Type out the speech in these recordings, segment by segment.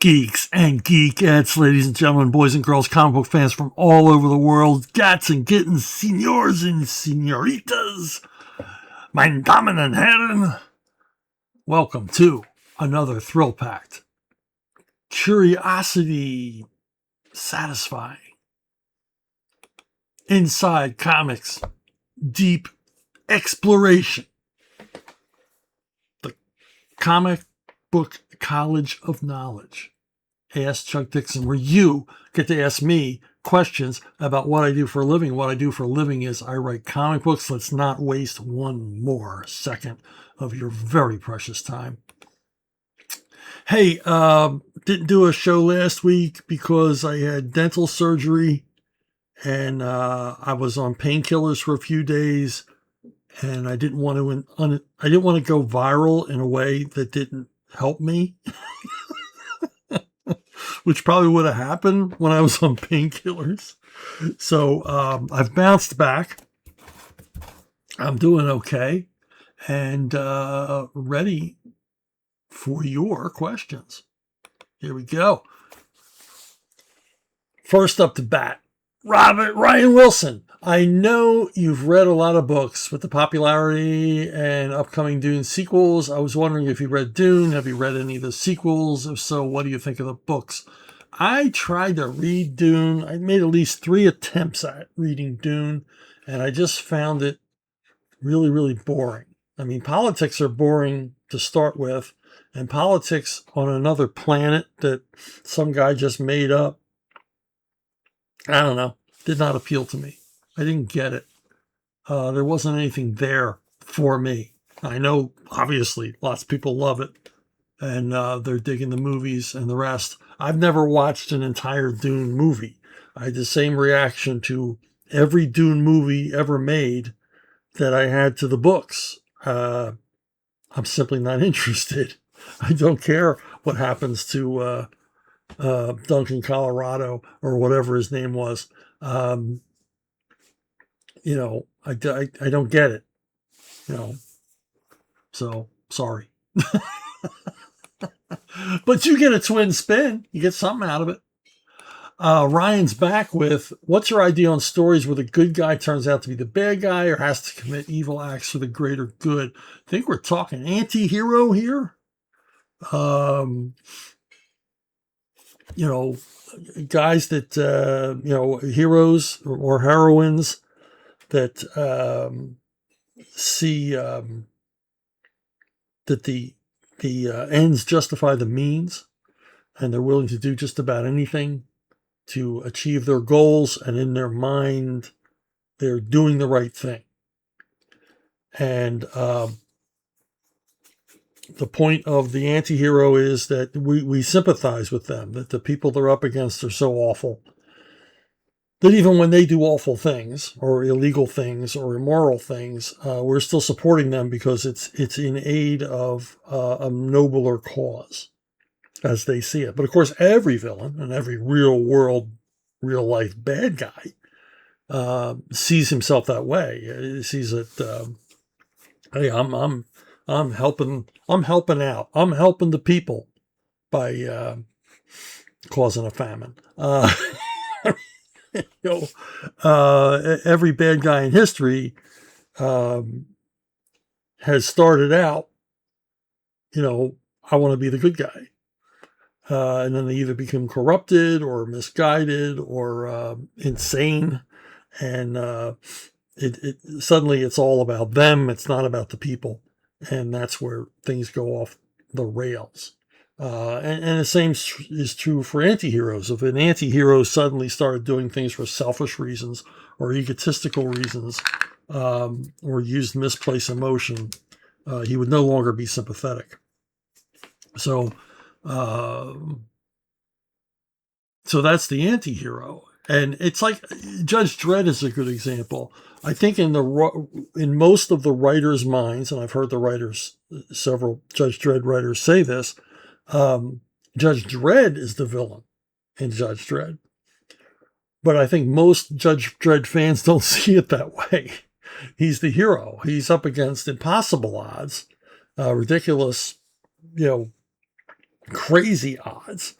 Geeks and geekettes, ladies and gentlemen, boys and girls, comic book fans from all over the world, gats and kittens, senors and senoritas, meine Damen and Herren, welcome to another thrill-packed, curiosity satisfying, inside comics, deep exploration, the comic book College of Knowledge. Ask Chuck Dixon, where you get to ask me questions about what I do for a living. What I do for a living is I write comic books. Let's not waste one more second of your very precious time. Hey, didn't do a show last week because I had dental surgery and I was on painkillers for a few days, and I didn't want to go viral in a way that didn't help me, which probably would have happened when I was on painkillers. So I've bounced back. I'm doing okay and ready for your questions. Here we go. First up to bat, Ryan Wilson. I know you've read a lot of books with the popularity and upcoming Dune sequels. I was wondering if you read Dune. Have you read any of the sequels? If so, what do you think of the books? I tried to read Dune. I made at least 3 attempts at reading Dune, and I just found it really, really boring. I mean, politics are boring to start with, and politics on another planet that some guy just made up, I don't know, did not appeal to me. I didn't get it. There wasn't anything there for me. I know, obviously, lots of people love it, and they're digging the movies and the rest. I've never watched an entire Dune movie. I had the same reaction to every Dune movie ever made that I had to the books. I'm simply not interested. I don't care what happens to Duncan Colorado or whatever his name was. I don't get it, so sorry. But you get a twin spin. You get something out of it. Ryan's back with, what's your idea on stories where the good guy turns out to be the bad guy or has to commit evil acts for the greater good? I think we're talking anti-hero here. Guys that, heroes or heroines that see that the ends justify the means, and they're willing to do just about anything to achieve their goals, and in their mind they're doing the right thing. And the point of the anti-hero is that we sympathize with them, that the people they're up against are so awful that even when they do awful things or illegal things or immoral things, we're still supporting them because it's in aid of a nobler cause, as they see it. But of course, every villain and every real life bad guy sees himself that way. He sees it. Hey, I'm helping out. I'm helping the people by causing a famine. Every bad guy in history has started out, I want to be the good guy. And then they either become corrupted or misguided or insane. And suddenly it's all about them. It's not about the people. And that's where things go off the rails. And the same is true for anti-heroes. If an anti-hero suddenly started doing things for selfish reasons or egotistical reasons, or used misplaced emotion, he would no longer be sympathetic. So that's the anti-hero. And it's like Judge Dredd is a good example. I think in most of the writers' minds, and I've heard several Judge Dredd writers say this, Judge Dredd is the villain in Judge Dredd. But I think most Judge Dredd fans don't see it that way. He's the hero. He's up against impossible odds, ridiculous, crazy odds.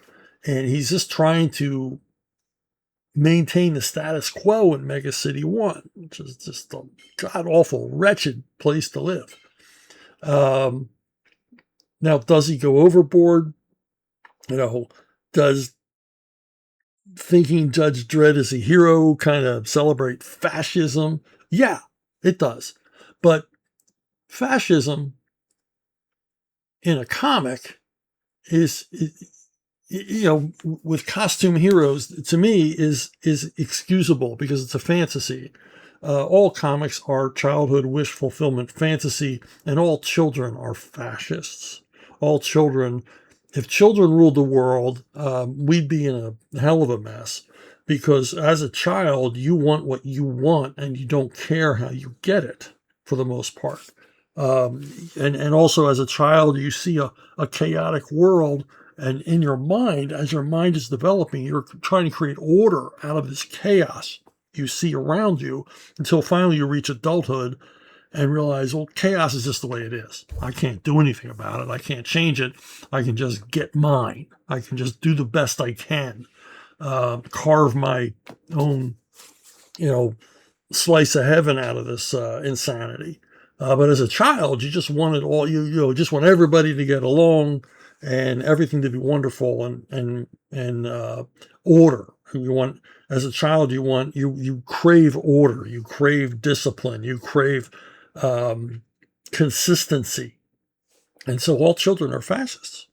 And he's just trying to maintain the status quo in Mega City 1, which is just a god-awful, wretched place to live. Now, does he go overboard? Does thinking Judge Dredd is a hero kind of celebrate fascism? Yeah, it does. But fascism in a comic is with costume heroes, to me, is excusable because it's a fantasy. All comics are childhood wish fulfillment fantasy, and all children are fascists. All children, if children ruled the world, we'd be in a hell of a mess, because as a child, you want what you want, and you don't care how you get it, for the most part. And also as a child, you see a chaotic world, and in your mind, as your mind is developing, you're trying to create order out of this chaos you see around you, until finally you reach adulthood and realize, well, chaos is just the way it is. I can't do anything about it. I can't change it. I can just get mine. I can just do the best I can, carve my own, slice of heaven out of this insanity. But as a child, you just want it all. You just want everybody to get along and everything to be wonderful and order. You want, as a child, you crave order, you crave discipline, you crave consistency, and so all children are fascists.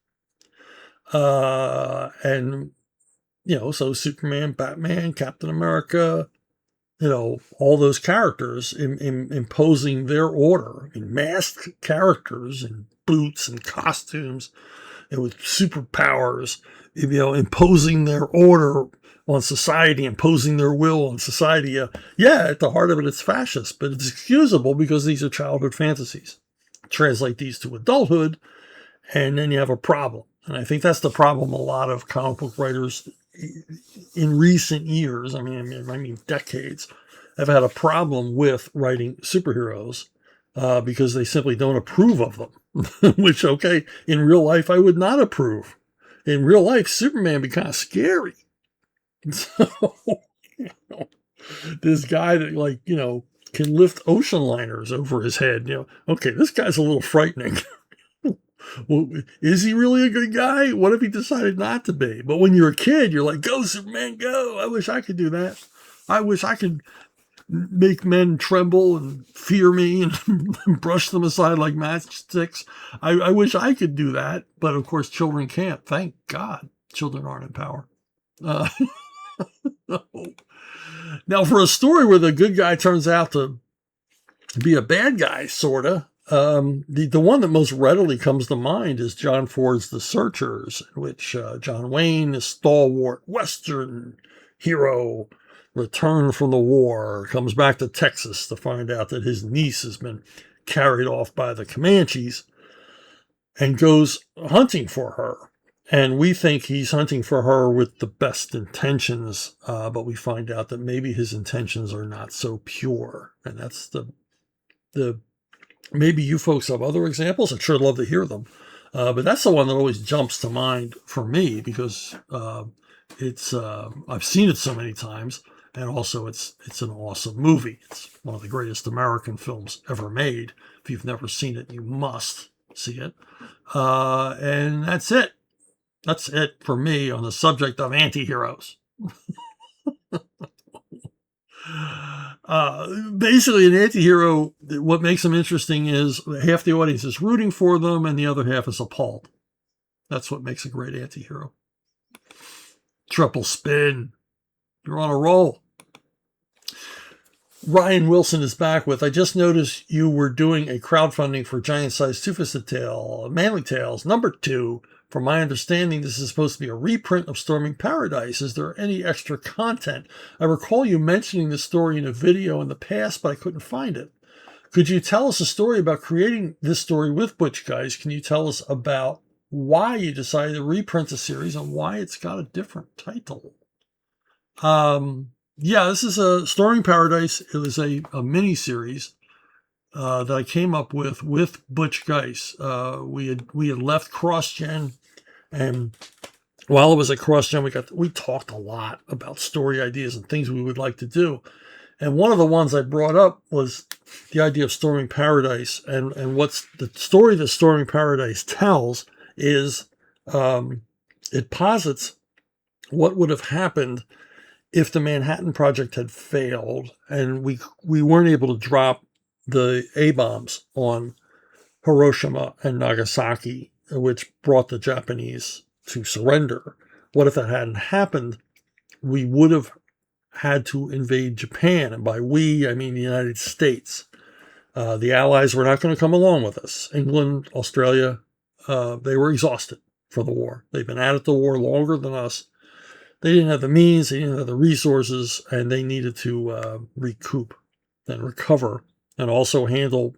And so Superman, Batman, Captain America, all those characters imposing their order. I mean, masked characters in boots and costumes and with superpowers, imposing their order on society, imposing their will on society. Yeah, at the heart of it, it's fascist, but it's excusable because these are childhood fantasies. Translate these to adulthood, and then you have a problem. And I think that's the problem a lot of comic book writers in recent years, I mean decades, have had a problem with writing superheroes because they simply don't approve of them. Which, okay, in real life, I would not approve. In real life, Superman would be kind of scary. So, this guy that, can lift ocean liners over his head, okay, this guy's a little frightening. Well, is he really a good guy? What if he decided not to be? But when you're a kid, you're like, go, Superman, go. I wish I could do that. I wish I could make men tremble and fear me and brush them aside like matchsticks. I wish I could do that. But of course, children can't. Thank God children aren't in power. Now, for a story where the good guy turns out to be a bad guy, sort of, the one that most readily comes to mind is John Ford's The Searchers, in which John Wayne, a stalwart Western hero, returned from the war, comes back to Texas to find out that his niece has been carried off by the Comanches, and goes hunting for her. And we think he's hunting for her with the best intentions, but we find out that maybe his intentions are not so pure. And that's the maybe you folks have other examples. I'd sure love to hear them. But that's the one that always jumps to mind for me because it's I've seen it so many times, and also it's an awesome movie. It's one of the greatest American films ever made. If you've never seen it, you must see it. And that's it. That's it for me on the subject of anti-heroes. Basically, an anti-hero, what makes them interesting is half the audience is rooting for them and the other half is appalled. That's what makes a great anti-hero. Triple spin. You're on a roll. Ryan Wilson is back with, I just noticed you were doing a crowdfunding for Giant Size Two-Fisted Tale, Manly Tales, #2. From my understanding, this is supposed to be a reprint of Storming Paradise. Is there any extra content? I recall you mentioning the story in a video in the past, but I couldn't find it. Could you tell us a story about creating this story with Butch Guice? Can you tell us about why you decided to reprint the series and why it's got a different title? Yeah, this is a Storming Paradise. It was a mini series that I came up with Butch Guice. We had left CrossGen, and while I was at CrossGen, we talked a lot about story ideas and things we would like to do. And one of the ones I brought up was the idea of Storming Paradise. And what's the story that Storming Paradise tells is it posits what would have happened if the Manhattan Project had failed and we weren't able to drop the A-bombs on Hiroshima and Nagasaki, which brought the Japanese to surrender. What if that hadn't happened? We would have had to invade Japan. And by we, I mean the United States. The Allies were not going to come along with us. England, Australia, they were exhausted for the war. They've been at the war longer than us. They didn't have the means, they didn't have the resources, and they needed to recoup and recover and also handle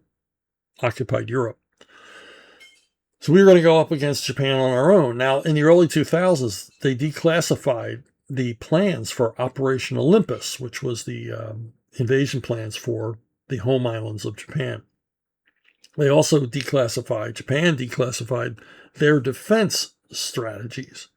occupied Europe. So we were going to go up against Japan on our own. Now, in the early 2000s, they declassified the plans for Operation Olympus, which was the invasion plans for the home islands of Japan. They also Japan declassified their defense strategies.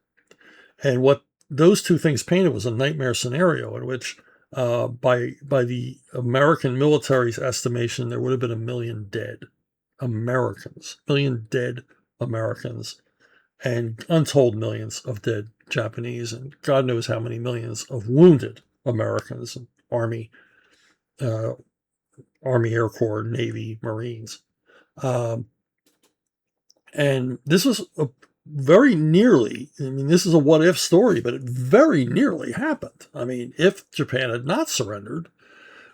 And what those two things painted was a nightmare scenario in which, by the American military's estimation, there would have been 1 million dead Americans, 1 million dead Americans, and untold millions of dead Japanese, and God knows how many millions of wounded Americans, Army, Air Corps, Navy, Marines. And this was very nearly, I mean, this is a what-if story, but it very nearly happened. I mean, if Japan had not surrendered,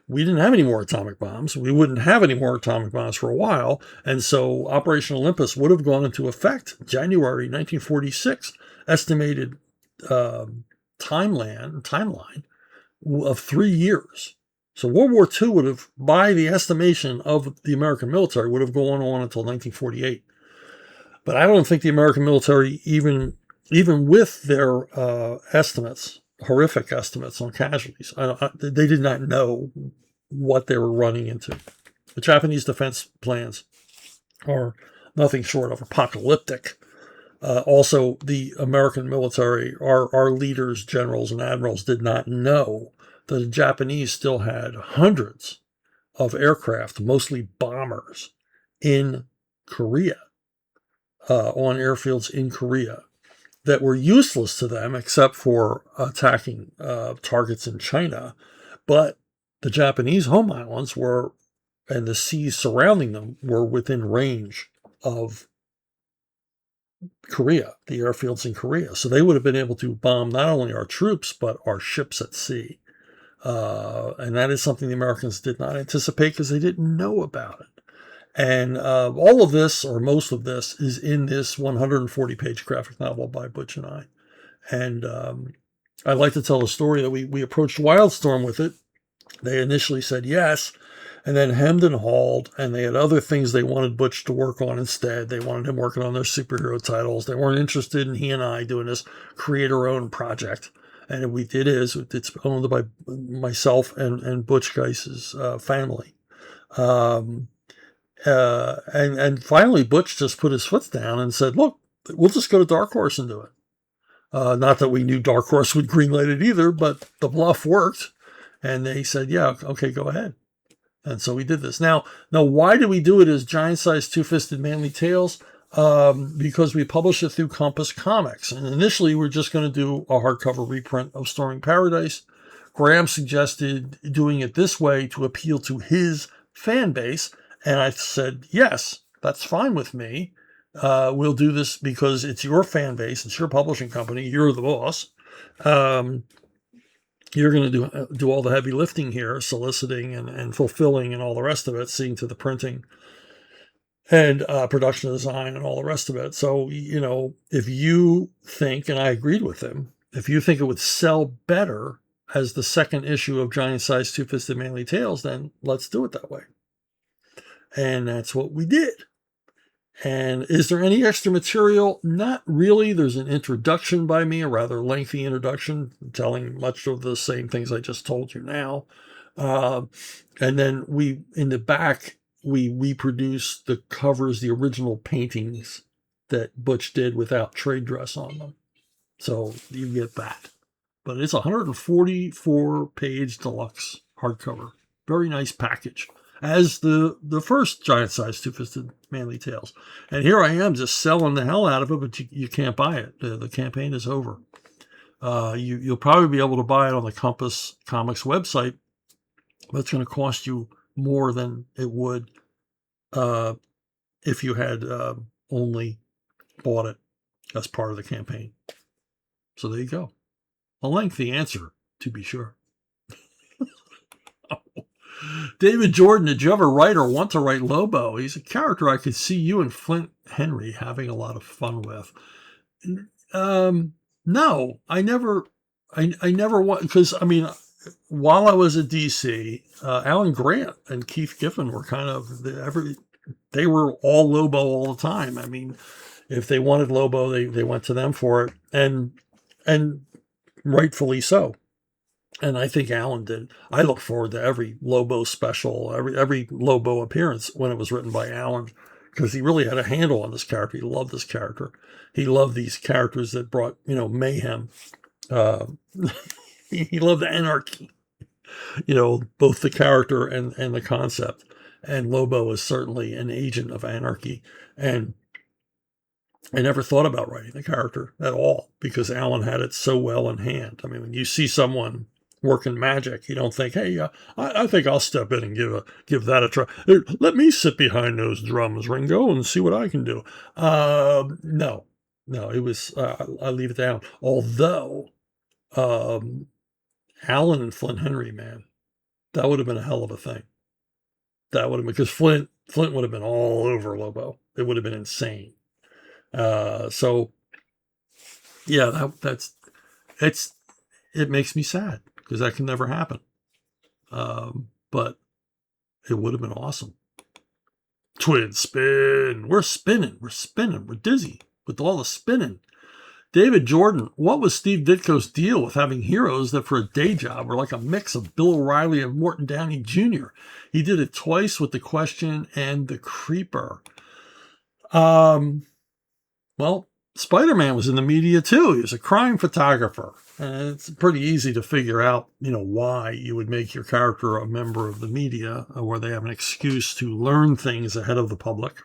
we didn't have any more atomic bombs. We wouldn't have any more atomic bombs for a while. And so Operation Olympus would have gone into effect January 1946, estimated timeline of 3 years. So World War II would have, by the estimation of the American military, would have gone on until 1948. But I don't think the American military, even with their estimates, horrific estimates on casualties, they did not know what they were running into. The Japanese defense plans are nothing short of apocalyptic. Also, the American military, our leaders, generals, and admirals did not know that the Japanese still had hundreds of aircraft, mostly bombers, in Korea, on airfields in Korea, that were useless to them except for attacking targets in China. But the Japanese home islands were, and the seas surrounding them, were within range of Korea, the airfields in Korea. So they would have been able to bomb not only our troops, but our ships at sea. And that is something the Americans did not anticipate because they didn't know about it. And all of this, or most of this, is in this 140-page graphic novel by Butch and I. And I like to tell the story that we approached Wildstorm with it. They initially said yes, and then hemmed and hawed, and they had other things they wanted Butch to work on instead. They wanted him working on their superhero titles. They weren't interested in he and I doing this create-our-own project. And it's owned by myself and Butch Guice's family. And finally, Butch just put his foot down and said, look, we'll just go to Dark Horse and do it. Not that we knew Dark Horse would greenlight it either, but the bluff worked. And they said, yeah, okay, go ahead. And so we did this. Now, why did we do it as giant-sized two-fisted manly tales? Because we published it through Compass Comics. And initially, we were just going to do a hardcover reprint of Storming Paradise. Graham suggested doing it this way to appeal to his fan base. And I said, yes, that's fine with me. We'll do this because it's your fan base. It's your publishing company. You're the boss. You're going to do all the heavy lifting here, soliciting and fulfilling and all the rest of it, seeing to the printing and production design and all the rest of it. So, if you think, and I agreed with him, if you think it would sell better as the second issue of Giant-Sized Two-Fisted Manly Tales, then let's do it that way. And that's what we did. And is there any extra material? Not really. There's an introduction by me, a rather lengthy introduction, telling much of the same things I just told you now. And then in the back, we reproduce the covers, the original paintings that Butch did without trade dress on them. So you get that. But it's a 144-page deluxe hardcover. Very nice package. As the first giant-sized two-fisted manly tales. And here I am just selling the hell out of it, but you can't buy it. The campaign is over. You'll probably be able to buy it on the Compass Comics website, but it's going to cost you more than it would if you had only bought it as part of the campaign. So there you go. A lengthy answer, to be sure. David Jordan, did you ever write or want to write Lobo? He's a character I could see you and Flint Henry having a lot of fun with. No, I never want, because I mean, while I was at DC, Alan Grant and Keith Giffen were kind of they were all Lobo all the time. I mean, if they wanted Lobo, they went to them for it, and rightfully so. And I think Alan did. I look forward to every Lobo special, every Lobo appearance when it was written by Alan, because he really had a handle on this character. He loved this character. He loved these characters that brought, mayhem. He loved anarchy, both the character and the concept. And Lobo is certainly an agent of anarchy. And I never thought about writing the character at all because Alan had it so well in hand. I mean, when you see someone working magic, you don't think, hey, I think I'll step in and give that a try. Let me sit behind those drums, Ringo, and see what I can do. No, it was, I leave it to Alan. Although, Alan and Flint Henry, man, that would have been a hell of a thing. That would have been, because Flint would have been all over Lobo. It would have been insane. So yeah, it makes me sad because that can never happen. But it would have been awesome. Twin spin. We're spinning. We're dizzy with all the spinning. David Jordan, what was Steve Ditko's deal with having heroes that for a day job were like a mix of Bill O'Reilly and Morton Downey Jr.? He did it twice with The Question and The Creeper. Well, Spider-Man was in the media too. He was a crime photographer. And it's pretty easy to figure out, why you would make your character a member of the media, where they have an excuse to learn things ahead of the public.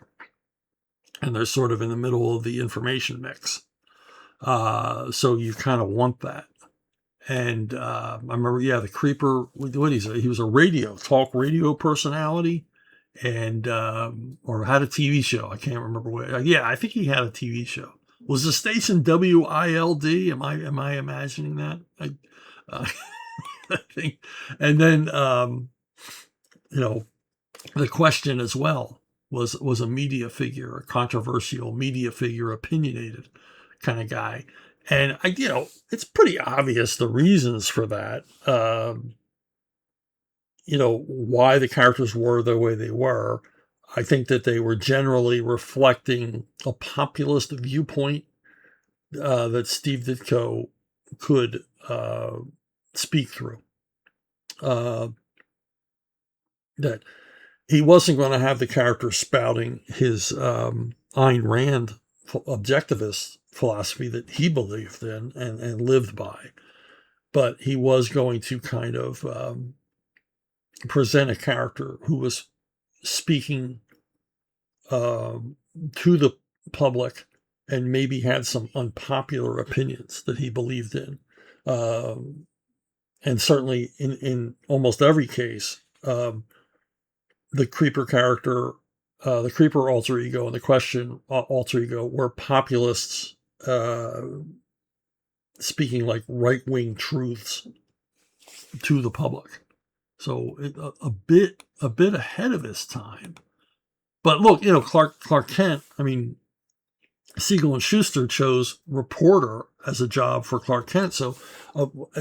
And they're sort of in the middle of the information mix. So you kind of want that. And I remember, The Creeper, he was a talk radio personality. And or had a TV show. I can't remember what. I think he had a TV show. Was the station WILD? Am I imagining that? I think. And then The Question as well was a media figure, a controversial media figure, opinionated kind of guy. And it's pretty obvious the reasons for that. Why the characters were the way they were. I think that they were generally reflecting a populist viewpoint that Steve Ditko could speak through. That he wasn't going to have the character spouting his Ayn Rand objectivist philosophy that he believed in and lived by. But he was going to kind of present a character who was speaking to the public and maybe had some unpopular opinions that he believed in. And certainly in almost every case, the Creeper character, the Creeper alter ego and the Question alter ego were populists speaking like right-wing truths to the public. So a bit ahead of his time. But look, Clark Kent, Siegel and Schuster chose reporter as a job for Clark Kent. So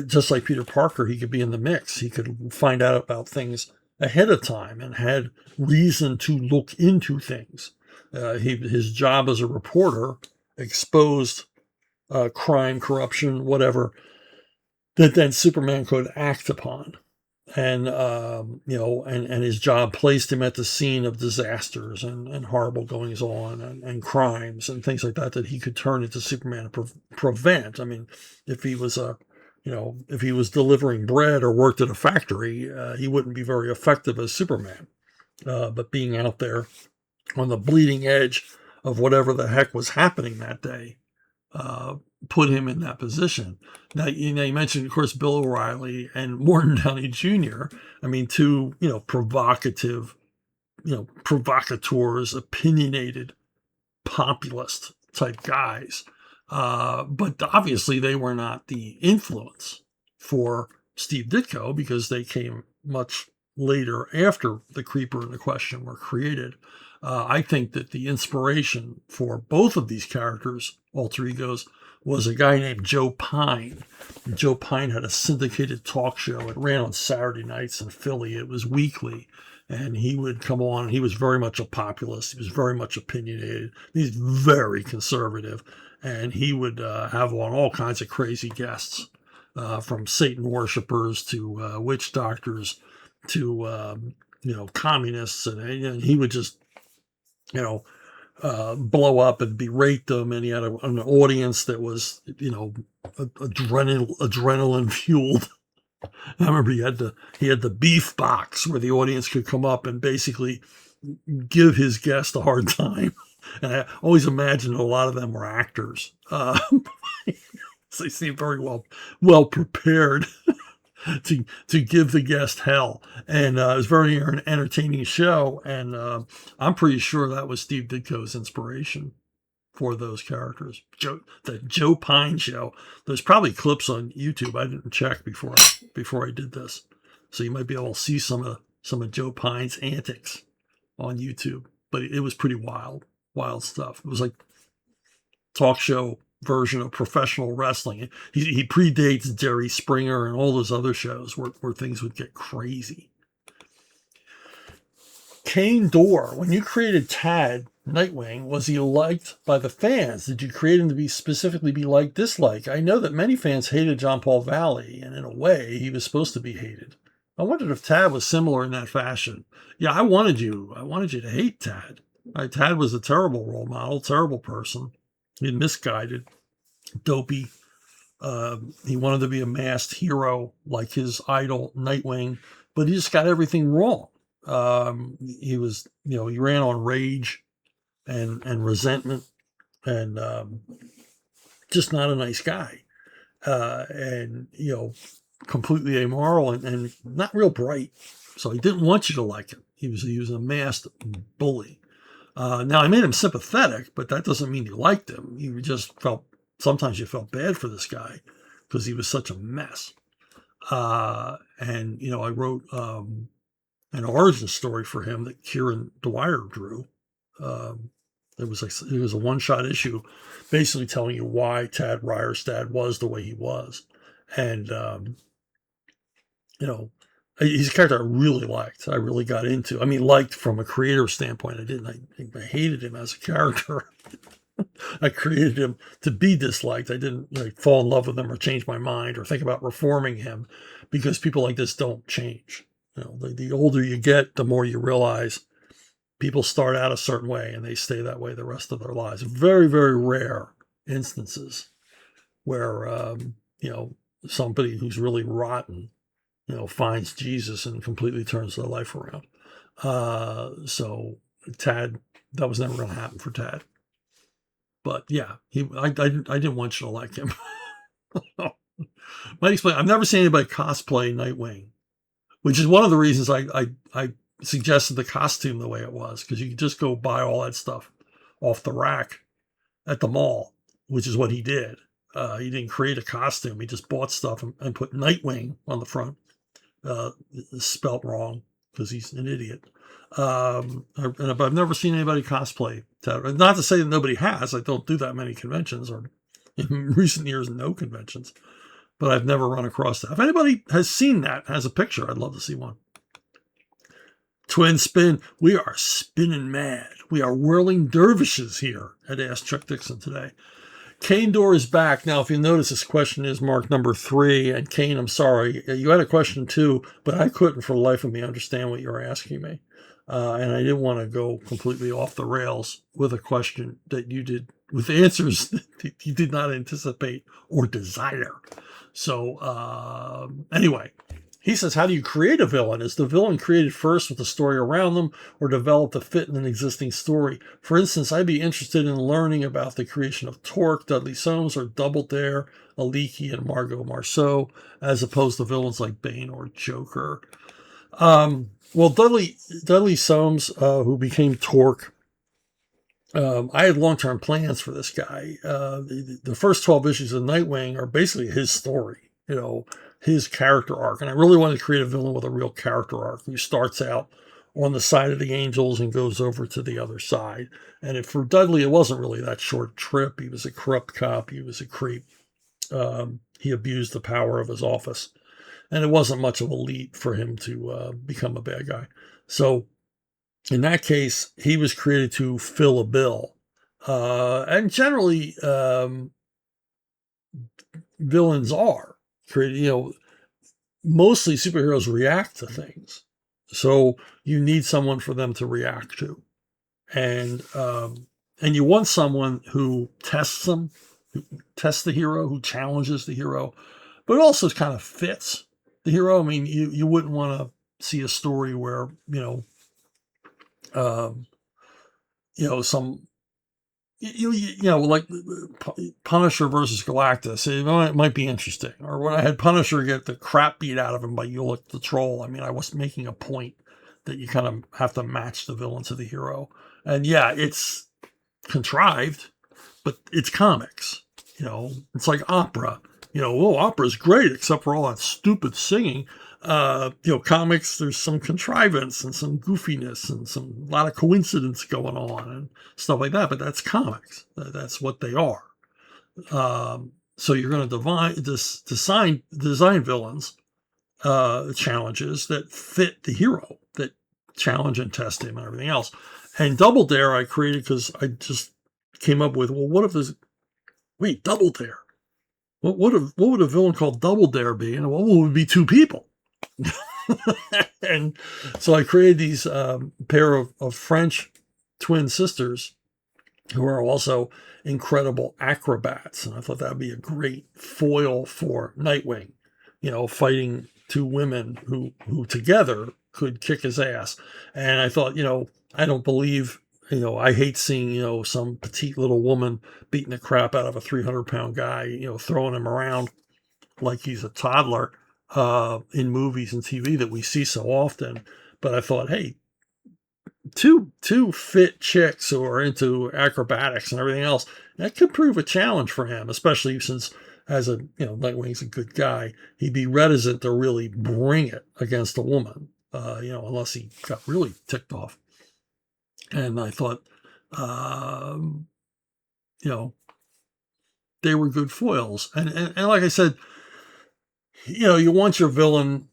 just like Peter Parker, he could be in the mix. He could find out about things ahead of time and had reason to look into things. His job as a reporter exposed crime, corruption, whatever, that then Superman could act upon. And, and his job placed him at the scene of disasters and horrible goings on and crimes and things like that he could turn into Superman and prevent. I mean, if he was if he was delivering bread or worked at a factory, he wouldn't be very effective as Superman. But being out there on the bleeding edge of whatever the heck was happening that day, put him in that position. Now, you mentioned, of course, Bill O'Reilly and Morton Downey Jr. I mean, two, provocative, provocateurs, opinionated, populist type guys. But obviously they were not the influence for Steve Ditko because they came much later after the Creeper and the Question were created. I think that the inspiration for both of these characters, alter egos, was a guy named Joe Pine. And Joe Pine had a syndicated talk show. It ran on Saturday nights in Philly. It was weekly. And he would come on. He was very much a populist. He was very much opinionated. He's very conservative. And he would have on all kinds of crazy guests, from Satan worshipers to witch doctors to, communists. And he would just, blow up and berate them. And he had an audience that was, adrenaline fueled. I remember he had the beef box where the audience could come up and basically give his guest a hard time. And I always imagined a lot of them were actors. So they seemed very well prepared to give the guest hell. And it was very entertaining show. And I'm pretty sure that was Steve Ditko's inspiration for those characters. The Joe Pine show. There's probably clips on YouTube. I didn't check before I did this. So you might be able to see some of Joe Pine's antics on YouTube. But it was pretty wild stuff. It was like talk show version of professional wrestling. He predates Jerry Springer and all those other shows where things would get crazy. Kane Dorr, when you created Tad, Nightwing, was he liked by the fans? Did you create him to be specifically be liked, disliked? I know that many fans hated John Paul Valley, and in a way, he was supposed to be hated. I wondered if Tad was similar in that fashion. Yeah, I wanted you to hate Tad. Tad was a terrible role model, terrible person. He was misguided, dopey. He wanted to be a masked hero like his idol, Nightwing, but he just got everything wrong. He was, he ran on rage and resentment and just not a nice guy. And, completely amoral and not real bright. So he didn't want you to like him. He was a masked bully. Now I made him sympathetic, but that doesn't mean you liked him. You just sometimes you felt bad for this guy because he was such a mess. And, I wrote an origin story for him that Kieran Dwyer drew. It was a one-shot issue basically telling you why Tad Ryerson was the way he was. And, he's a character I really liked. I really got into. I mean, liked from a creator standpoint. I hated him as a character. I created him to be disliked. I didn't fall in love with him or change my mind or think about reforming him because people like this don't change. The older you get, the more you realize people start out a certain way and they stay that way the rest of their lives. Very, very rare instances where, somebody who's really rotten, finds Jesus and completely turns their life around. So Tad, that was never going to happen for Tad. But yeah, I didn't want you to like him. Might explain. I've never seen anybody cosplay Nightwing, which is one of the reasons I suggested the costume the way it was, because you could just go buy all that stuff off the rack at the mall, which is what he did. He didn't create a costume. He just bought stuff and put Nightwing on the front. Spelt wrong because he's an idiot. But I've never seen anybody cosplay Tad. Not to say that nobody has. I don't do that many conventions, or in recent years, no conventions. But I've never run across that. If anybody has seen that, has a picture, I'd love to see one. Twin Spin, we are spinning mad. We are whirling dervishes here, had asked Chuck Dixon today. Kane Door is back. Now, if you notice, this question is marked number 3. And Kane, I'm sorry. You had a question too, but I couldn't for the life of me understand what you were asking me. And I didn't want to go completely off the rails with a question that you did, with answers that you did not anticipate or desire. So anyway, he says, how do you create a villain? Is the villain created first with the story around them or developed to fit in an existing story? For instance, I'd be interested in learning about the creation of Torque, Dudley Soames, or Double Dare, Aliki, and Margot Marceau, as opposed to villains like Bane or Joker. Well, Dudley Soames, who became Torque, I had long-term plans for this guy. The first 12 issues of Nightwing are basically his story, his character arc. And I really wanted to create a villain with a real character arc who starts out on the side of the angels and goes over to the other side. And for Dudley, it wasn't really that short trip. He was a corrupt cop. He was a creep. He abused the power of his office. And it wasn't much of a leap for him to become a bad guy. So in that case, he was created to fill a bill. And generally, villains are created, mostly superheroes react to things. So you need someone for them to react to. And you want someone who tests them, who tests the hero, who challenges the hero, but also kind of fits the hero. I mean, you wouldn't want to see a story where, like Punisher versus Galactus. It might be interesting. Or when I had Punisher get the crap beat out of him by Ulick the Troll, I mean, I was making a point that you kind of have to match the villain to the hero. And yeah, it's contrived, but it's comics. It's like opera. Opera's great except for all that stupid singing. Comics, there's some contrivance and some goofiness and a lot of coincidence going on and stuff like that, but that's comics. That's what they are. So you're going to design villains, challenges that fit the hero, that challenge and test him and everything else. And Double Dare I created because I just came up with, well, what if there's, Double Dare? What would a villain called Double Dare be? And what would be 2 people? And so I created these pair of French twin sisters who are also incredible acrobats. And I thought that would be a great foil for Nightwing, fighting 2 women who together could kick his ass. And I thought, I don't believe, I hate seeing, some petite little woman beating the crap out of a 300-pound guy, throwing him around like he's a toddler. In movies and TV that we see so often. But I thought, hey, two fit chicks who are into acrobatics and everything else, that could prove a challenge for him, especially since as Nightwing's a good guy, he'd be reticent to really bring it against a woman, unless he got really ticked off. And I thought, they were good foils. And like I said, you want your villain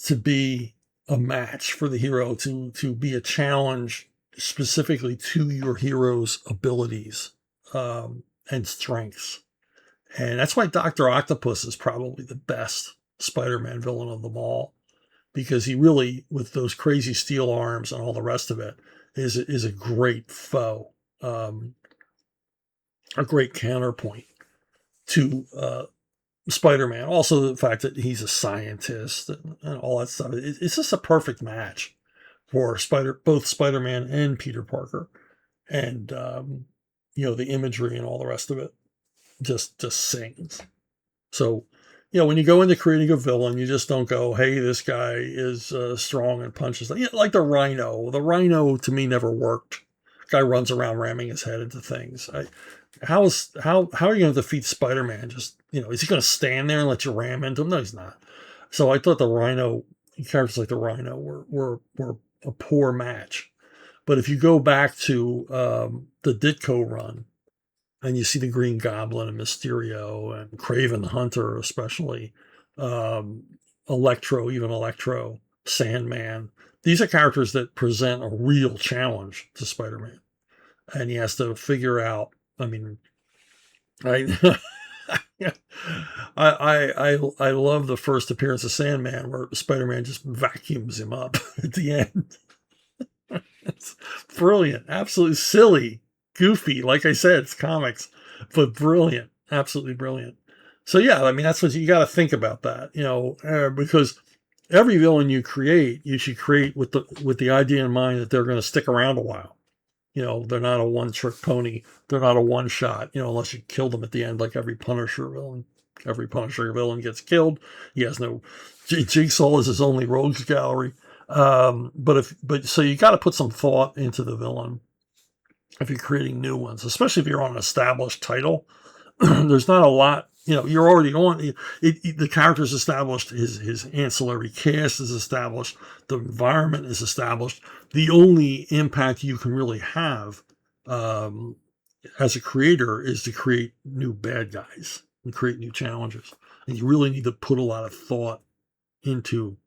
to be a match for the hero, to be a challenge specifically to your hero's abilities and strengths. And that's why Dr. Octopus is probably the best Spider-Man villain of them all, because he really, with those crazy steel arms and all the rest of it, is a great foe, a great counterpoint to Spider-Man. Also the fact that he's a scientist and all that stuff. It's just a perfect match for both Spider-Man and Peter Parker. And, the imagery and all the rest of it just sings. So, when you go into creating a villain, you just don't go, hey, this guy is strong and punches. Like the Rhino. The Rhino to me never worked. Guy runs around ramming his head into things. How are you going to defeat Spider-Man? Just, is he going to stand there and let you ram into him? No, he's not. So I thought the Rhino, characters like the Rhino were a poor match. But if you go back to the Ditko run, and you see the Green Goblin and Mysterio and Kraven the Hunter especially, Electro, Sandman, these are characters that present a real challenge to Spider-Man. And he has to figure out, I, I love the first appearance of Sandman where Spider-Man just vacuums him up at the end. It's brilliant, absolutely silly, goofy. Like I said, it's comics, but brilliant, absolutely brilliant. So yeah, I mean that's what you got to think about that, because every villain you create, you should create with the idea in mind that they're going to stick around a while. They're not a one-trick pony. They're not a one-shot, unless you kill them at the end, like every Punisher villain. Every Punisher villain gets killed. He has no Jigsaw is his only rogues gallery. So you got to put some thought into the villain if you're creating new ones, especially if you're on an established title. There's not a lot. You're already on the character's established. His ancillary cast is established. The environment is established. The only impact you can really have as a creator is to create new bad guys and create new challenges. And you really need to put a lot of thought into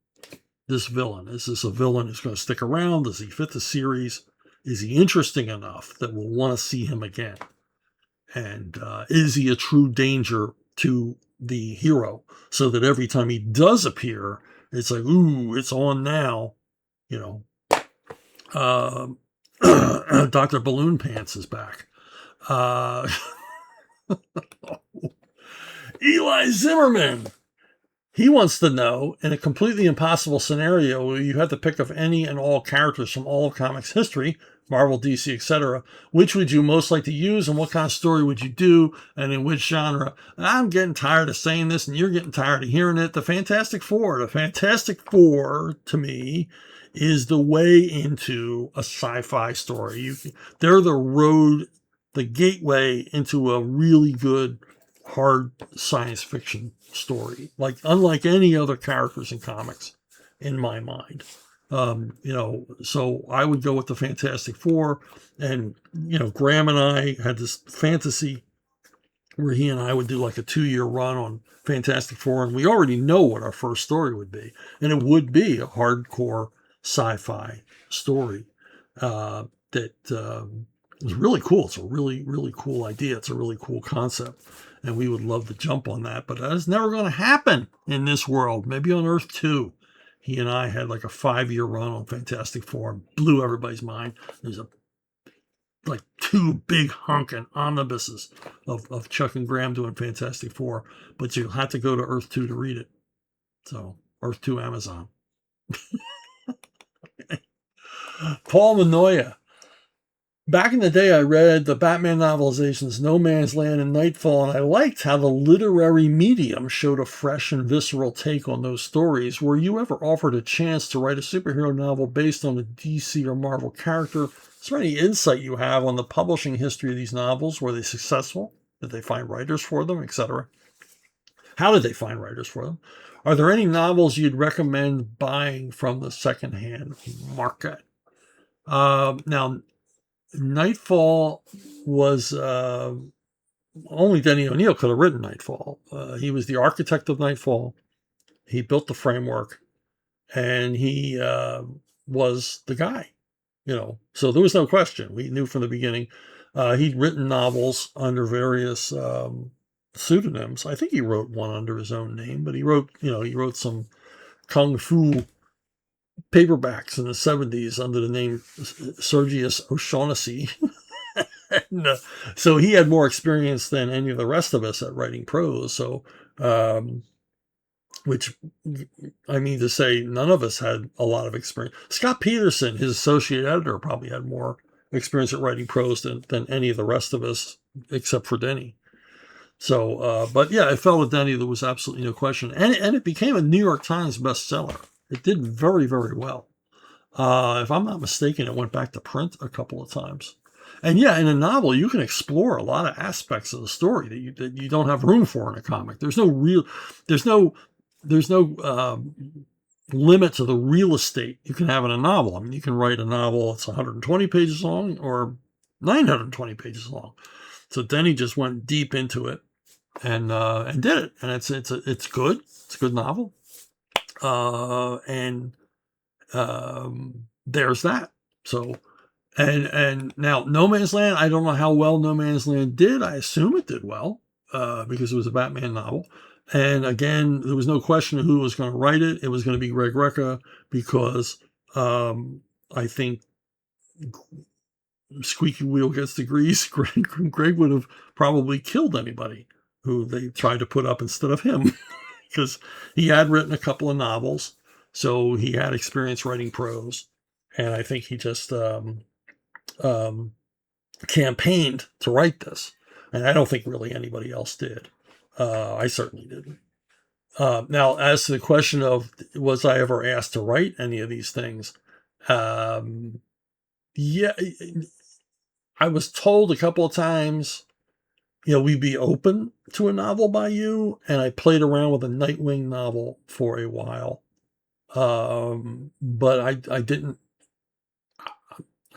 this villain. Is this a villain who's going to stick around? Does he fit the series? Is he interesting enough that we'll want to see him again? And is he a true danger to the hero so that every time he does appear, it's like, ooh, it's on now, Dr. Balloon Pants is back. Eli Zimmerman. He wants to know, in a completely impossible scenario where you have to pick of any and all characters from all of comics history, Marvel, DC, etc., which would you most like to use and what kind of story would you do and in which genre? I'm getting tired of saying this and you're getting tired of hearing it. The Fantastic Four. The Fantastic Four, to me, is the way into a sci-fi story. They're the road, the gateway into a really good, hard science fiction story, unlike any other characters in comics, in my mind. So I would go with the Fantastic Four, and Graham and I had this fantasy where he and I would do like a 2-year run on Fantastic Four, and we already know what our first story would be, and it would be a hardcore sci-fi story that is really cool. It's a really, really cool idea. It's a really cool concept. And we would love to jump on that, but that's never going to happen in this world. Maybe on Earth 2. He and I had like a 5-year run on Fantastic Four, blew everybody's mind. There's like 2 big honking omnibuses of Chuck and Graham doing Fantastic Four, but you'll have to go to Earth 2 to read it. So, Earth 2 Amazon. Paul Manoia. Back in the day, I read the Batman novelizations No Man's Land and Nightfall, and I liked how the literary medium showed a fresh and visceral take on those stories. Were you ever offered a chance to write a superhero novel based on a DC or Marvel character? Is there any insight you have on the publishing history of these novels? Were they successful? Did they find writers for them, etc.? How did they find writers for them? Are there any novels you'd recommend buying from the secondhand market? Now, Nightfall was only Denny O'Neil could have written Nightfall. He was the architect of Nightfall. He built the framework, and he was the guy. So there was no question. We knew from the beginning. He'd written novels under various pseudonyms. I think he wrote one under his own name, but he wrote some kung fu paperbacks in the 70s under the name Sergius O'Shaughnessy. And, so he had more experience than any of the rest of us at writing prose. So, which I mean to say, none of us had a lot of experience. Scott Peterson, his associate editor, probably had more experience at writing prose than any of the rest of us, except for Denny. So, but yeah, I felt with Denny there was absolutely no question. And it became a New York Times bestseller. It did very, very well. If I'm not mistaken, it went back to print a couple of times. And yeah, in a novel, you can explore a lot of aspects of the story that you don't have room for in a comic. There's no limit to the real estate you can have in a novel. I mean, you can write a novel that's 120 pages long or 920 pages long. So Denny just went deep into it and did it. And it's good. It's a good novel. There's that. So, and now No Man's Land, I don't know how well No Man's Land did. I assume it did well. because it was a Batman novel. And again, there was no question of who was going to write it. It was going to be Greg Rucka because I think squeaky wheel gets the grease. Greg would have probably killed anybody who they tried to put up instead of him because he had written a couple of novels. So he had experience writing prose. And I think he just campaigned to write this. And I don't think really anybody else did. I certainly didn't. Now, as to the question of was I ever asked to write any of these things? Yeah, I was told a couple of times, we'd be open to a novel by you. And I played around with a Nightwing novel for a while. But I didn't,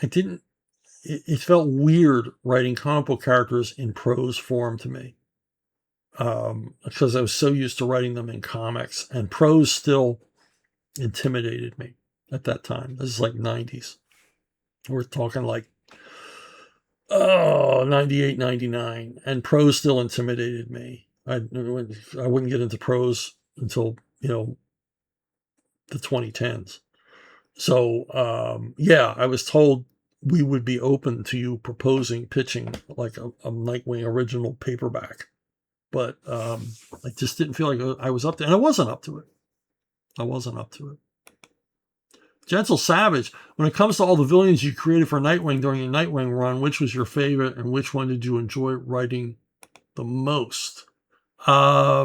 it felt weird writing comic book characters in prose form to me. Because I was so used to writing them in comics, and prose still intimidated me at that time. This is like 90s. We're talking like, 98, 99, and prose still intimidated me. I wouldn't get into prose until, the 2010s. So, I was told we would be open to you pitching like a Nightwing original paperback. But I just didn't feel like I was up to it. And I wasn't up to it. Gentle Savage, when it comes to all the villains you created for Nightwing during your Nightwing run, which was your favorite and which one did you enjoy writing the most? I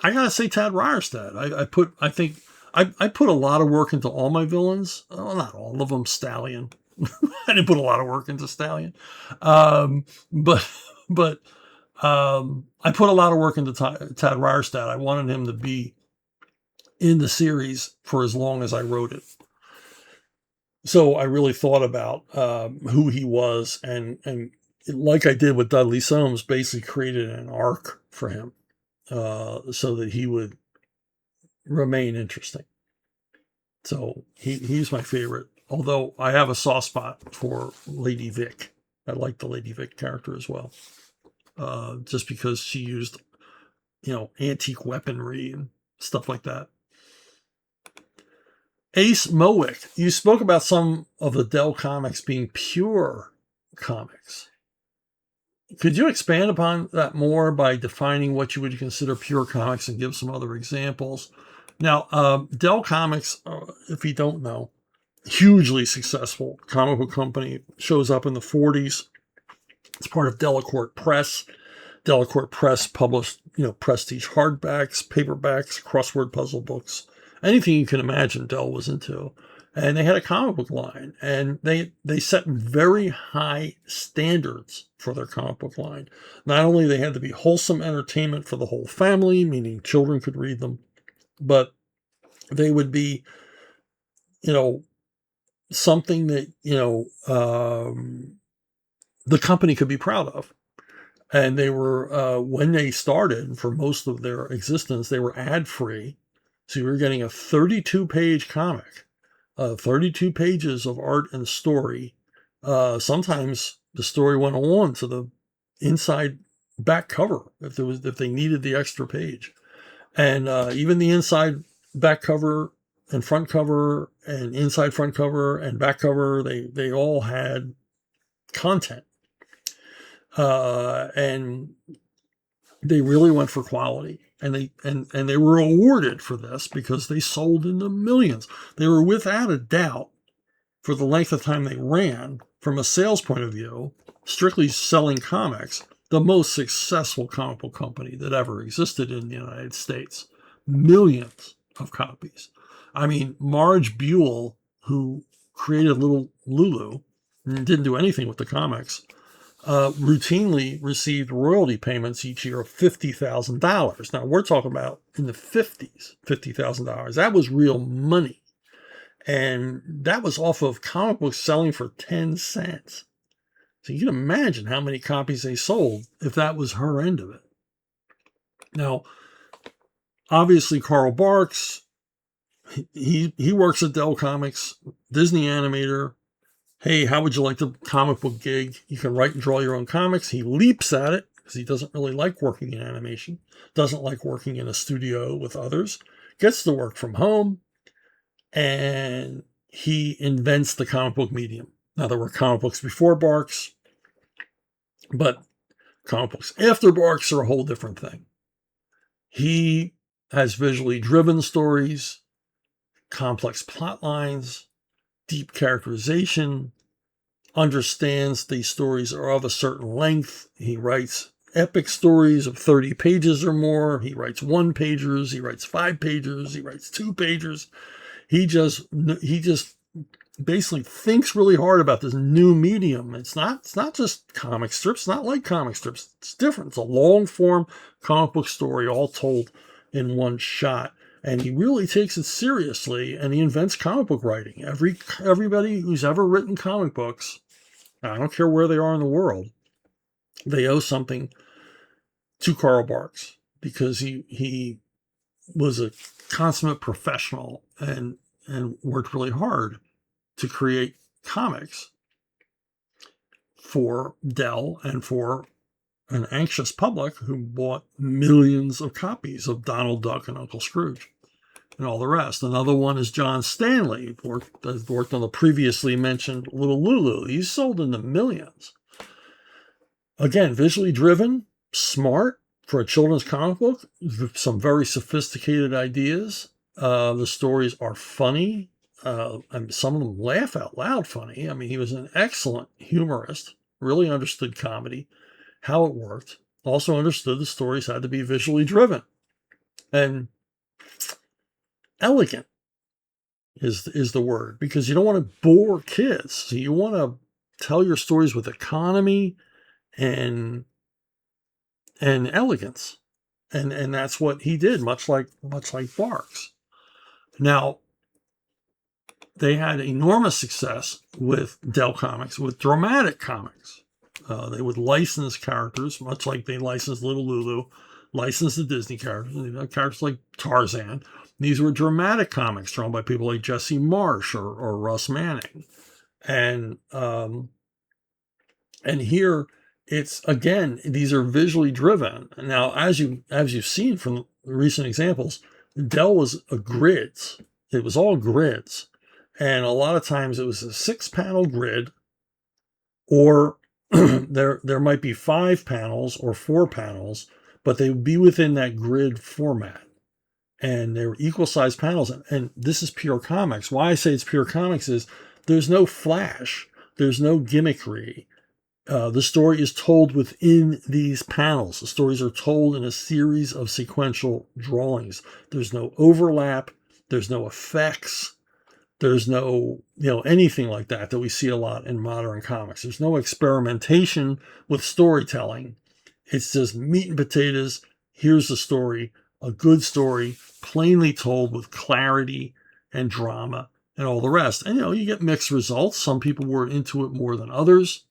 gotta say Tad Ryerson. I put a lot of work into all my villains. Well, not all of them. Stallion. I didn't put a lot of work into Stallion. But I put a lot of work into Tad Ryerson. I wanted him to be in the series for as long as I wrote it. So I really thought about who he was, and like I did with Dudley Soames, basically created an arc for him so that he would remain interesting. So he's my favorite, although I have a soft spot for Lady Vic. I like the Lady Vic character as well. Just because she used, antique weaponry and stuff like that. Ace Mowick, you spoke about some of the Dell comics being pure comics. Could you expand upon that more by defining what you would consider pure comics and give some other examples? Now, Dell Comics, if you don't know, hugely successful comic book company, shows up in the 40s. It's part of Delacorte Press. Delacorte Press published, prestige hardbacks, paperbacks, crossword puzzle books, anything you can imagine Dell was into. And they had a comic book line, and they set very high standards for their comic book line. Not only they had to be wholesome entertainment for the whole family, meaning children could read them, but they would be, something that, the company could be proud of. And they were, when they started, for most of their existence, they were ad-free. So you were getting a 32-page comic, 32 pages of art and story. Sometimes the story went on to the inside back cover if they needed the extra page. And even the inside back cover and front cover and inside front cover and back cover, they all had content. And they really went for quality, and they were awarded for this because they sold in the millions. They were, without a doubt, for the length of time they ran, from a sales point of view, strictly selling comics, the most successful comic book company that ever existed in the United States. Millions of copies. I mean, Marge Buell, who created Little Lulu and didn't do anything with the comics, routinely received royalty payments each year of $50,000. Now, we're talking about in the 50s, $50,000. That was real money. And that was off of comic books selling for 10 cents. So you can imagine how many copies they sold if that was her end of it. Now, obviously, Carl Barks, he works at Dell Comics, Disney animator, hey, how would you like the comic book gig? You can write and draw your own comics. He leaps at it because he doesn't really like working in animation, doesn't like working in a studio with others, gets to work from home, and he invents the comic book medium. Now, there were comic books before Barks, but comic books after Barks are a whole different thing. He has visually driven stories, complex plot lines, deep characterization, understands these stories are of a certain length. He writes epic stories of 30 pages or more. He writes 1-pagers. He writes 5-pagers. He writes 2-pagers. He just basically thinks really hard about this new medium. It's not just comic strips. It's not like comic strips. It's different. It's a long form comic book story all told in one shot. And he really takes it seriously, and he invents comic book writing. Everybody who's ever written comic books, I don't care where they are in the world, they owe something to Carl Barks, because he was a consummate professional and worked really hard to create comics for Dell and for an anxious public who bought millions of copies of Donald Duck and Uncle Scrooge and all the rest. Another one is John Stanley, who worked on the previously mentioned Little Lulu. He's sold in the millions. Again, visually driven, smart for a children's comic book, some very sophisticated ideas. The stories are funny. And some of them laugh out loud funny. I mean, he was an excellent humorist, really understood comedy, how it worked, also understood the stories had to be visually driven. And elegant is the word, because you don't want to bore kids. So you want to tell your stories with economy and elegance. And that's what he did, much like Barks. Now, they had enormous success with Dell Comics, with dramatic comics. They would license characters, much like they licensed Little Lulu, licensed the Disney characters, characters like Tarzan. These were dramatic comics drawn by people like Jesse Marsh or Russ Manning. And here it's, again, these are visually driven. Now, as you've seen from the recent examples, Dell was a grids. It was all grids. And a lot of times it was a 6-panel grid, or there might be 5 panels or 4 panels, but they would be within that grid format. And they were equal sized panels. And this is pure comics. Why I say it's pure comics is there's no flash. There's no gimmickry. The story is told within these panels. The stories are told in a series of sequential drawings. There's no overlap. There's no effects. There's no, anything like that we see a lot in modern comics. There's no experimentation with storytelling. It's just meat and potatoes. Here's the story, a good story, plainly told with clarity and drama and all the rest. And, you get mixed results. Some people were into it more than others.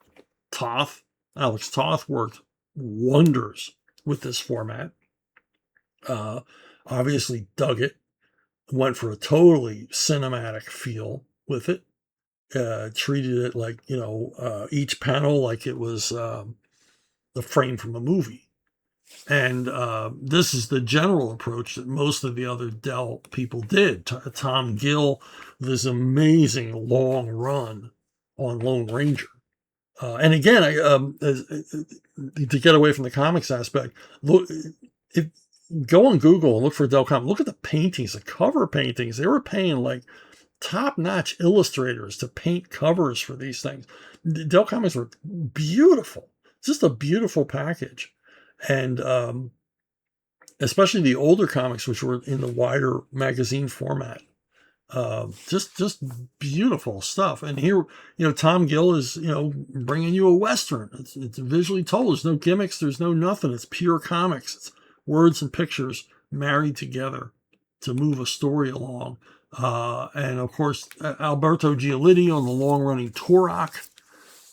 Alex Toth worked wonders with this format. Obviously dug it. Went for a totally cinematic feel with it. Treated it like, each panel like it was the frame from a movie. And this is the general approach that most of the other Dell people did. Tom Gill, this amazing long run on Lone Ranger. And again, to get away from the comics aspect, go on Google and look for Dell Comics. Look at the paintings, the cover paintings. They were paying like top-notch illustrators to paint covers for these things. Dell Comics were beautiful. Just a beautiful package. And especially the older comics, which were in the wider magazine format. Just beautiful stuff. And here, Tom Gill is, bringing you a Western. It's visually told. There's no gimmicks. There's no nothing. It's pure comics. It's words and pictures married together to move a story along. And of course, Alberto Giolitti on the long-running Turok.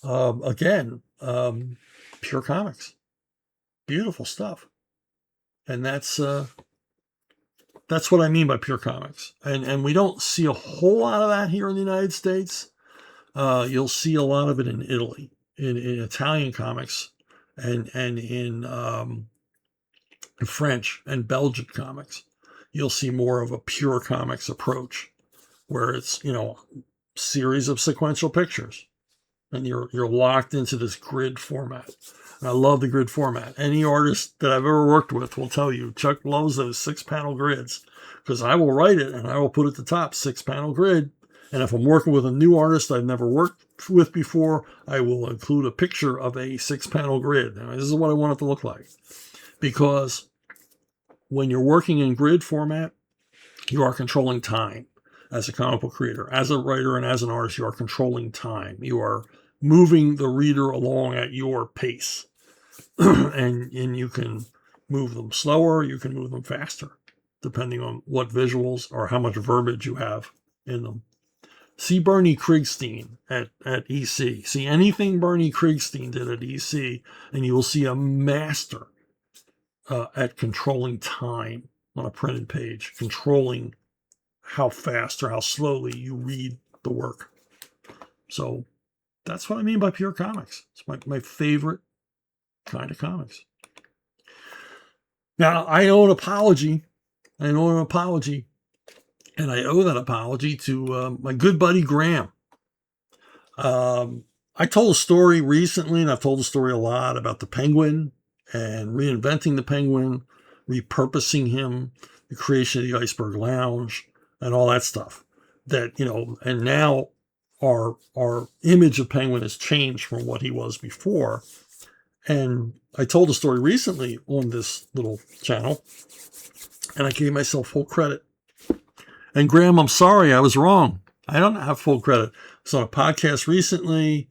Again, pure comics. Beautiful stuff. And that's what I mean by pure comics. And we don't see a whole lot of that here in the United States. You'll see a lot of it in Italy, in Italian comics, and in French and Belgian comics. You'll see more of a pure comics approach, where it's, series of sequential pictures, and you're locked into this grid format. And I love the grid format. Any artist that I've ever worked with will tell you Chuck loves those 6-panel grids, because I will write it and I will put at the top 6-panel grid. And if I'm working with a new artist I've never worked with before, I will include a picture of a 6-panel grid. Now, this is what I want it to look like, because when you're working in grid format, you are controlling time. As a comic book creator, as a writer, and as an artist, you are controlling time. You are moving the reader along at your pace. and you can move them slower, you can move them faster, depending on what visuals or how much verbiage you have in them. See Bernie Krigstein at EC. See anything Bernie Krigstein did at EC, and you will see a master at controlling time on a printed page, controlling how fast or how slowly you read the work. So that's what I mean by pure comics. It's my favorite kind of comics. Now, I owe an apology. And I owe that apology to my good buddy Graham. I told a story recently, and I've told a story a lot about the Penguin and reinventing the Penguin, repurposing him, the creation of the Iceberg Lounge, and all that stuff. That, and now our image of Penguin has changed from what he was before. And I told a story recently on this little channel, and I gave myself full credit. And Graham, I'm sorry, I was wrong. I don't have full credit. I was on a podcast recently,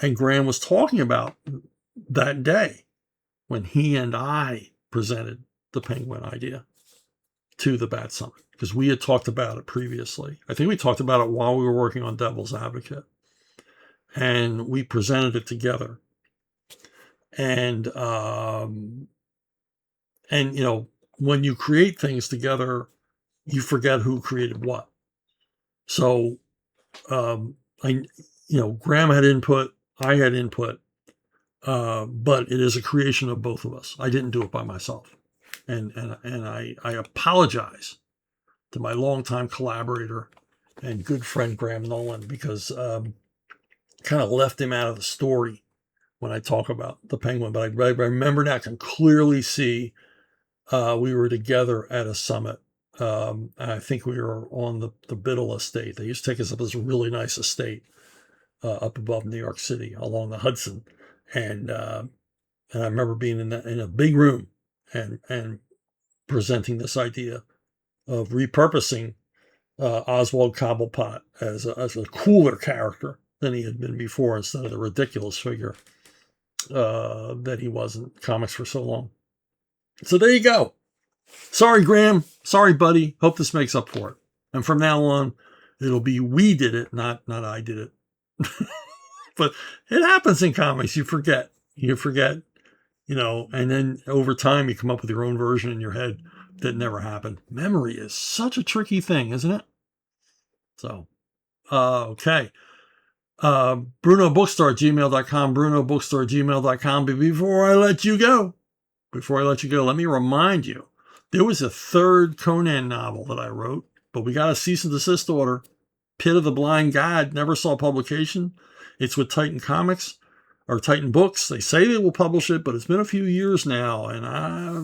and Graham was talking about that day when he and I presented the Penguin idea to the Bat Summit, because we had talked about it previously. I think we talked about it while we were working on Devil's Advocate, and we presented it together. And when you create things together, you forget who created what. So, Graham had input, I had input, but it is a creation of both of us. I didn't do it by myself. And I apologize to my longtime collaborator and good friend Graham Nolan, because kind of left him out of the story when I talk about the Penguin. But I remember now, I can clearly see we were together at a summit. I think we were on the Biddle estate. They used to take us up to this really nice estate up above New York City along the Hudson. And I remember being in a big room and presenting this idea of repurposing Oswald Cobblepot as a cooler character than he had been before, instead of the ridiculous figure that he was in comics for so long. So there you go. Sorry, Graham. Sorry, buddy. Hope this makes up for it. And from now on, it'll be we did it, not I did it. But it happens in comics. You forget, and then over time you come up with your own version in your head that never happened. Memory is such a tricky thing, isn't it? So, okay. BrunoBookstore@gmail.com, BrunoBookstore@gmail.com. But before I let you go, let me remind you, there was a third Conan novel that I wrote, but we got a cease and desist order. Pit of the Blind God never saw publication. It's with Titan Comics or Titan Books. They say they will publish it, but it's been a few years now, and I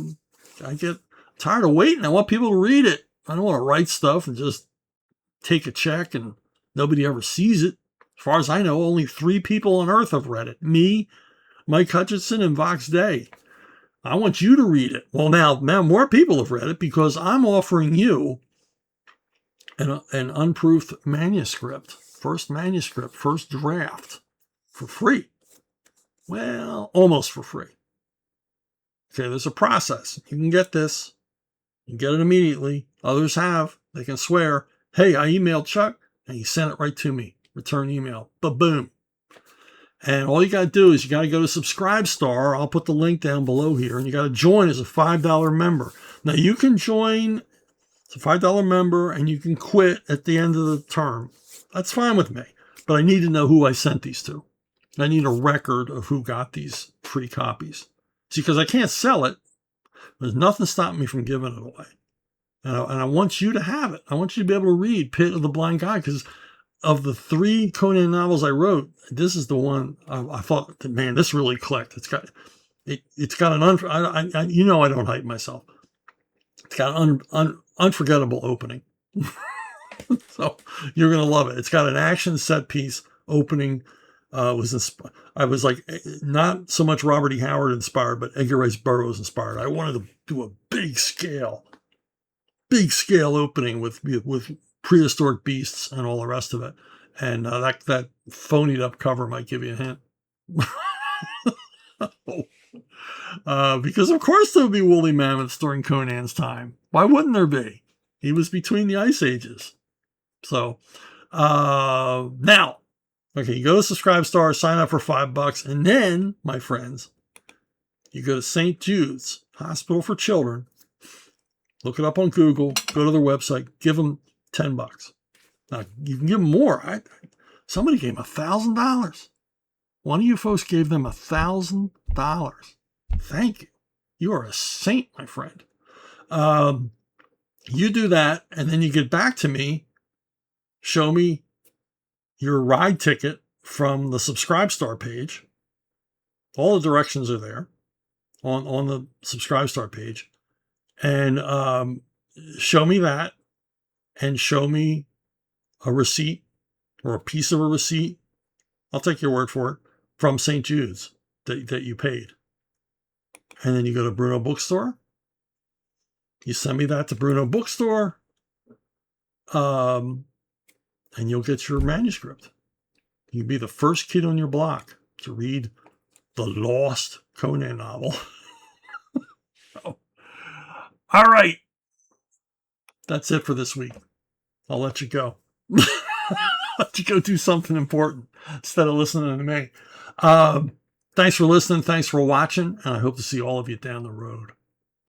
get tired of waiting. I want people to read it. I don't want to write stuff and just take a check and nobody ever sees it. As far as I know, only 3 people on earth have read it. Me, Mike Hutchinson, and Vox Day. I want you to read it. Well, now more people have read it, because I'm offering you an unproofed manuscript, first draft, for free. Well, almost for free. Okay, there's a process. You can get this. You can get it immediately. Others have. They can swear, hey, I emailed Chuck, and he sent it right to me. Return email. Ba-boom. And all you got to do is you got to go to Subscribestar. I'll put the link down below here. And you got to join as a $5 member. Now, you can join as a $5 member and you can quit at the end of the term. That's fine with me. But I need to know who I sent these to. I need a record of who got these free copies. See, because I can't sell it. There's nothing stopping me from giving it away. And I want you to have it. I want you to be able to read Pit of the Blind Guide, because of the 3 Conan novels I wrote, this is the one I thought, man, this really clicked. It's got an I don't hype myself. It's got an unforgettable opening. So you're going to love it. It's got an action set piece opening. I was like, not so much Robert E. Howard inspired, but Edgar Rice Burroughs inspired. I wanted to do a big scale opening with prehistoric beasts and all the rest of it. And that phonied up cover might give you a hint. Because of course there would be woolly mammoths during Conan's time. Why wouldn't there be? He was between the ice ages. So now, okay, you go to Subscribestar, sign up for $5, and then, my friends, you go to St. Jude's Hospital for Children. Look it up on Google. Go to their website. Give them $10. Now, you can give them more. Somebody gave them $1,000. One of you folks gave them $1,000. Thank you. You are a saint, my friend. You do that, and then you get back to me. Show me your ride ticket from the Subscribestar page. All the directions are there on the Subscribestar page. And show me that, and show me a receipt or a piece of a receipt. I'll take your word for it, from St. Jude's that you paid. And then you go to Bruno Bookstore. You send me that to Bruno Bookstore. And you'll get your manuscript. You'll be the first kid on your block to read the lost Conan novel. So, all right. That's it for this week. I'll let you go. Let you go do something important instead of listening to me. Thanks for listening. Thanks for watching. And I hope to see all of you down the road.